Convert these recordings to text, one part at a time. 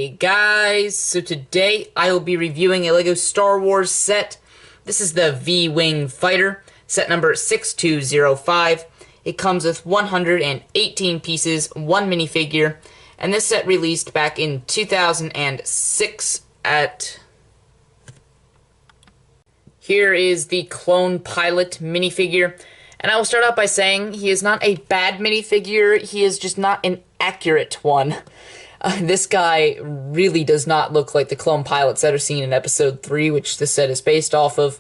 Hey guys, so today I will be reviewing a LEGO Star Wars set. This is the V-Wing Fighter, set number 6205. It comes with 118 pieces, one minifigure, and this set released back in 2006 at... Here is the Clone Pilot minifigure, and I will start out by saying he is not a bad minifigure, he is just not an accurate one. This guy really does not look like the clone pilots that are seen in Episode 3, which this set is based off of.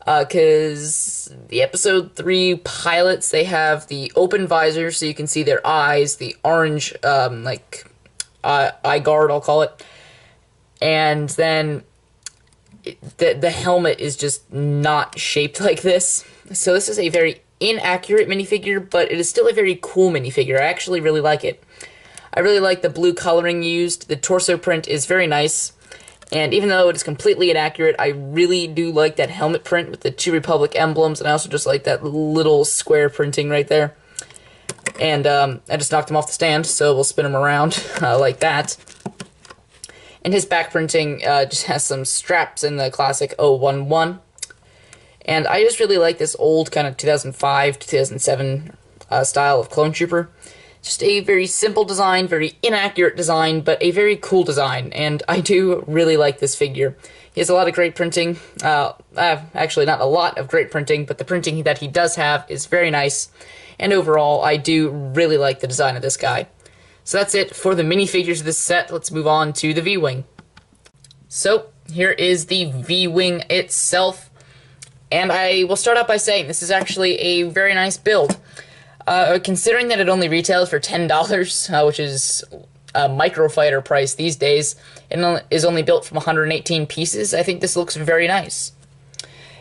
Because the Episode 3 pilots, they have the open visor so you can see their eyes, the orange, eye guard, I'll call it. And then the helmet is just not shaped like this. So this is a very inaccurate minifigure, but it is still a very cool minifigure. I actually really like it. I really like the blue coloring used. The torso print is very nice. And even though it is completely inaccurate, I really do like that helmet print with the two Republic emblems. And I also just like that little square printing right there. And I just knocked him off the stand, so we'll spin him around like that. And his back printing just has some straps in the classic 011. And I just really like this old kind of 2005, 2007 style of Clone Trooper. Just a very simple design, very inaccurate design, but a very cool design, and I do really like this figure. He has a lot of great printing, actually not a lot of great printing, but the printing that he does have is very nice, and overall I do really like the design of this guy. So that's it for the minifigures of this set. Let's move on to the V-Wing. So here is the V-Wing itself, and I will start out by saying this is actually a very nice build. Considering that it only retails for $10, which is a microfighter price these days, and is only built from 118 pieces, I think this looks very nice.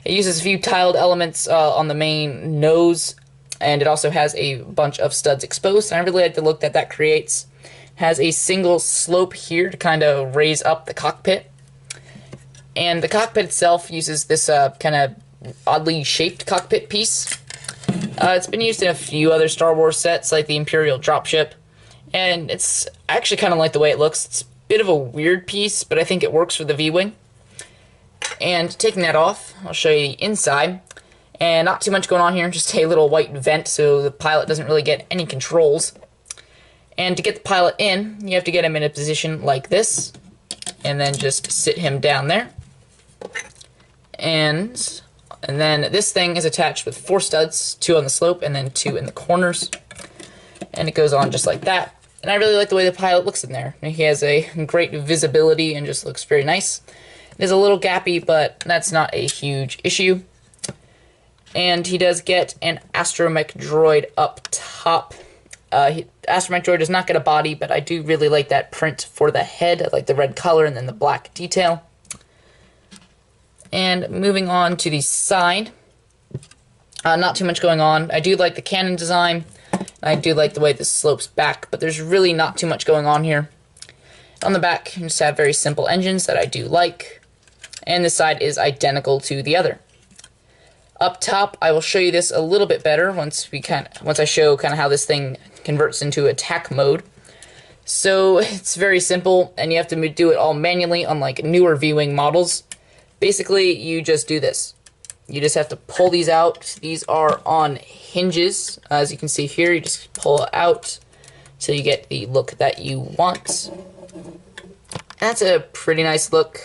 It uses a few tiled elements on the main nose, and it also has a bunch of studs exposed, and I really like the look that that creates. It has a single slope here to kind of raise up the cockpit, and the cockpit itself uses this kind of oddly shaped cockpit piece. It's been used in a few other Star Wars sets, like the Imperial dropship, and it's actually kind of like the way it looks. It's a bit of a weird piece, but I think it works for the V-Wing. And taking that off, I'll show you the inside, and not too much going on here, just a little white vent so the pilot doesn't really get any controls. And to get the pilot in, you have to get him in a position like this, and then just sit him down there. And then this thing is attached with 4 studs, 2 on the slope and then 2 in the corners. And it goes on just like that. And I really like the way the pilot looks in there. He has a great visibility and just looks very nice. It is a little gappy, but that's not a huge issue. And he does get an astromech droid up top. Astromech droid does not get a body, but I do really like that print for the head. I like the red color and then the black detail. And moving on to the side, not too much going on. I do like the cannon design. I do like the way this slopes back, but there's really not too much going on here. On the back, you just have very simple engines that I do like, and this side is identical to the other. Up top, I will show you this a little bit better once I show kind of how this thing converts into attack mode. So it's very simple, and you have to do it all manually, unlike newer V-Wing models. Basically, you just do this. You just have to pull these out. These are on hinges. As you can see here, you just pull it out till you get the look that you want. That's a pretty nice look.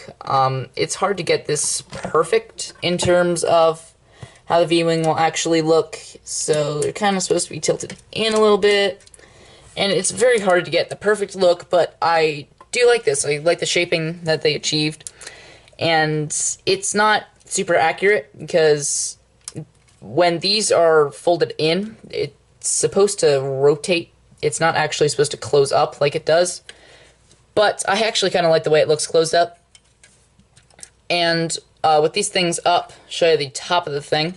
It's hard to get this perfect in terms of how the V-Wing will actually look. So they're kind of supposed to be tilted in a little bit. And it's very hard to get the perfect look, but I do like this. I like the shaping that they achieved. And it's not super accurate because when these are folded in, it's supposed to rotate. It's not actually supposed to close up like it does. But I actually kind of like the way it looks closed up. And with these things up, I'll show you the top of the thing.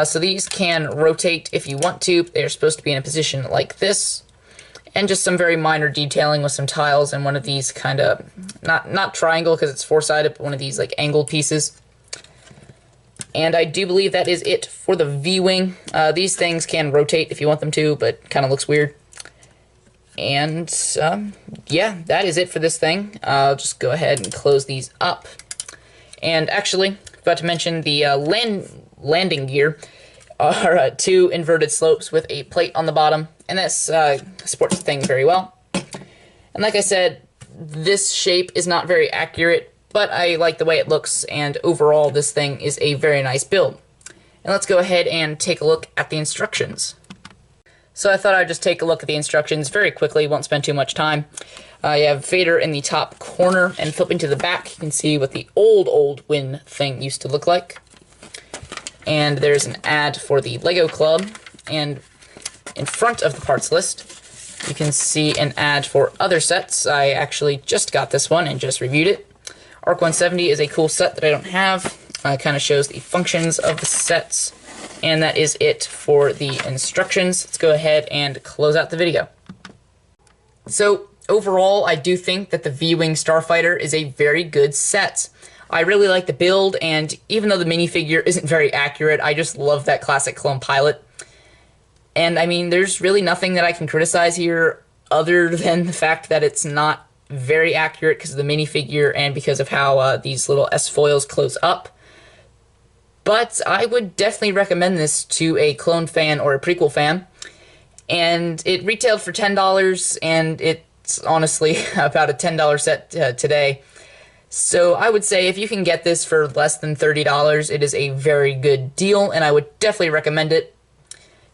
So these can rotate if you want to. They're supposed to be in a position like this. And just some very minor detailing with some tiles and one of these kind of, not triangle because it's 4-sided, but one of these like angled pieces. And I do believe that is it for the V-Wing. These things can rotate if you want them to, but kind of looks weird. And yeah, that is it for this thing. I'll just go ahead and close these up. And actually, forgot to mention the landing gear are 2 inverted slopes with a plate on the bottom, and this supports the thing very well. And like I said, this shape is not very accurate, but I like the way it looks, and overall this thing is a very nice build. And let's go ahead and take a look at the instructions. So I thought I'd just take a look at the instructions very quickly, won't spend too much time. You have Vader in the top corner, and flipping to the back, you can see what the old Win thing used to look like. And there's an ad for the Lego Club, and in front of the parts list, you can see an ad for other sets. I actually just got this one and just reviewed it. Arc 170 is a cool set that I don't have. It kind of shows the functions of the sets, and that is it for the instructions. Let's go ahead and close out the video. So overall, I do think that the V-Wing Starfighter is a very good set. I really like the build, and even though the minifigure isn't very accurate, I just love that classic clone pilot. And I mean, there's really nothing that I can criticize here other than the fact that it's not very accurate because of the minifigure and because of how these little S-foils close up. But I would definitely recommend this to a clone fan or a prequel fan. And it retailed for $10, and it's honestly about a $10 set today. So I would say if you can get this for less than $30, it is a very good deal, and I would definitely recommend it.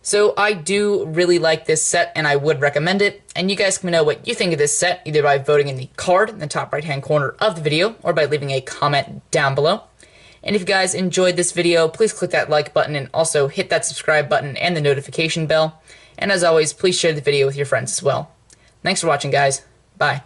So I do really like this set, and I would recommend it. And you guys can know what you think of this set, either by voting in the card in the top right-hand corner of the video, or by leaving a comment down below. And if you guys enjoyed this video, please click that like button, and also hit that subscribe button and the notification bell. And as always, please share the video with your friends as well. Thanks for watching, guys. Bye.